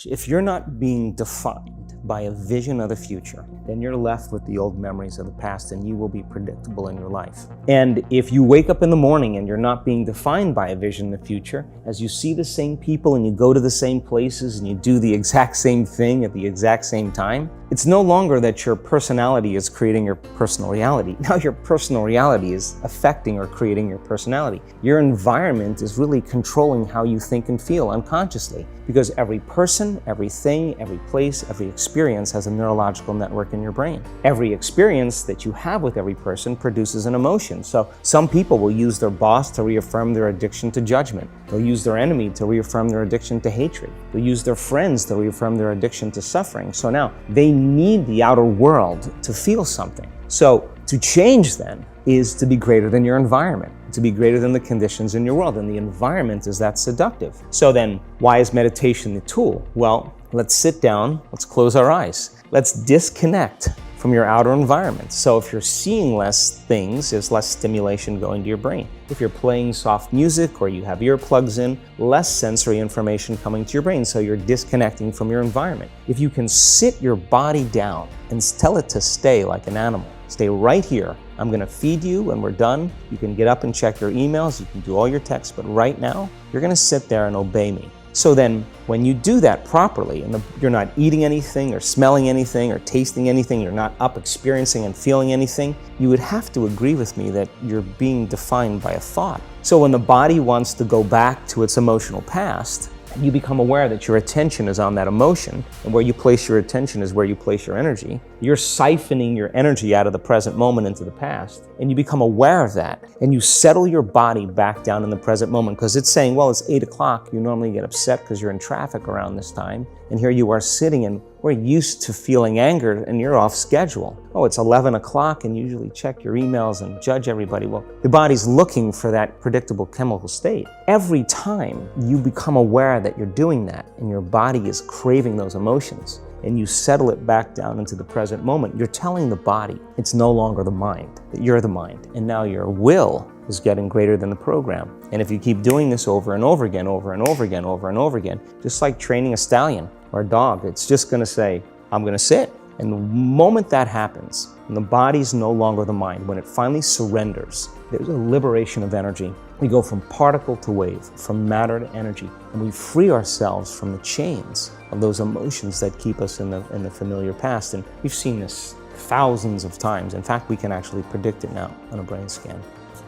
If you're not being defined by a vision of the future, then you're left with the old memories of the past and you will be predictable in your life. And if you wake up in the morning and you're not being defined by a vision of the future, as you see the same people and you go to the same places and you do the exact same thing at the exact same time, it's no longer that your personality is creating your personal reality. Now your personal reality is affecting or creating your personality. Your environment is really controlling how you think and feel unconsciously, because every person, everything, every place, every experience has a neurological network in your brain. Every experience that you have with every person produces an emotion. So some people will use their boss to reaffirm their addiction to judgment. They'll use their enemy to reaffirm their addiction to hatred. They'll use their friends to reaffirm their addiction to suffering. So now they need the outer world to feel something. So to change then is to be greater than your environment, to be greater than the conditions in your world, and the environment is that seductive. So then why is meditation the tool? Well, let's sit down, let's close our eyes. Let's disconnect from your outer environment. So if you're seeing less things, there's less stimulation going to your brain. If you're playing soft music or you have earplugs in, less sensory information coming to your brain, so you're disconnecting from your environment. If you can sit your body down and tell it to stay like an animal, stay right here. I'm gonna feed you when we're done. You can get up and check your emails, you can do all your texts, but right now, you're gonna sit there and obey me. So then, when you do that properly, and you're not eating anything or smelling anything or tasting anything, you're not up experiencing and feeling anything, you would have to agree with me that you're being defined by a thought. So when the body wants to go back to its emotional past, you become aware that your attention is on that emotion, and where you place your attention is where you place your energy. You're siphoning your energy out of the present moment into the past, and you become aware of that, and you settle your body back down in the present moment, because it's saying, well, it's 8 o'clock, you normally get upset because you're in traffic around this time, and here you are sitting, and we're used to feeling anger, and you're off schedule. Oh, it's 11 o'clock, and you usually check your emails and judge everybody. Well, the body's looking for that predictable chemical state. Every time you become aware that you're doing that, and your body is craving those emotions, and you settle it back down into the present moment, you're telling the body it's no longer the mind, that you're the mind, and now your will is getting greater than the program. And if you keep doing this over and over again, over and over again, over and over again, just like training a stallion or a dog, it's just gonna say, I'm gonna sit. And the moment that happens, and the body's no longer the mind, when it finally surrenders, there's a liberation of energy. We go from particle to wave, from matter to energy, and we free ourselves from the chains of those emotions that keep us in the familiar past. And we've seen this thousands of times. In fact, we can actually predict it now on a brain scan.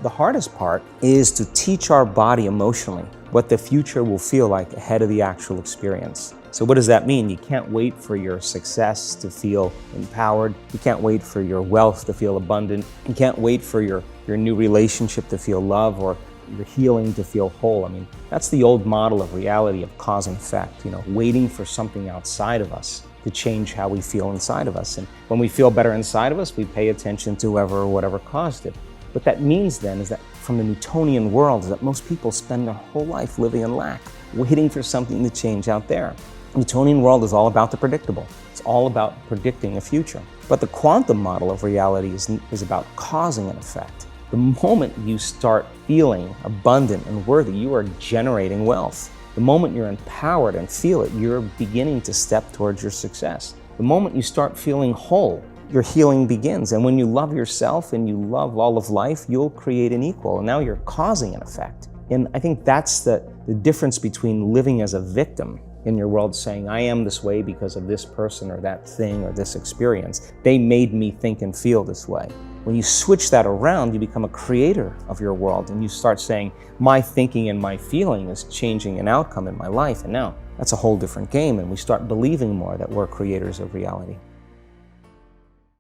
The hardest part is to teach our body emotionally what the future will feel like ahead of the actual experience. So what does that mean? You can't wait for your success to feel empowered. You can't wait for your wealth to feel abundant. You can't wait for your new relationship to feel love, or your healing to feel whole. I mean, that's the old model of reality, of cause and effect, waiting for something outside of us to change how we feel inside of us. And when we feel better inside of us, we pay attention to whoever or whatever caused it. What that means then is that from the Newtonian world is that most people spend their whole life living in lack, waiting for something to change out there. The Newtonian world is all about the predictable. It's all about predicting a future. But the quantum model of reality is about causing an effect. The moment you start feeling abundant and worthy, you are generating wealth. The moment you're empowered and feel it, you're beginning to step towards your success. The moment you start feeling whole, your healing begins. And when you love yourself and you love all of life, you'll create an equal. And now you're causing an effect. And I think that's the difference between living as a victim in your world, saying, I am this way because of this person or that thing or this experience. They made me think and feel this way. When you switch that around, you become a creator of your world, and you start saying, my thinking and my feeling is changing an outcome in my life. And now that's a whole different game, and we start believing more that we're creators of reality.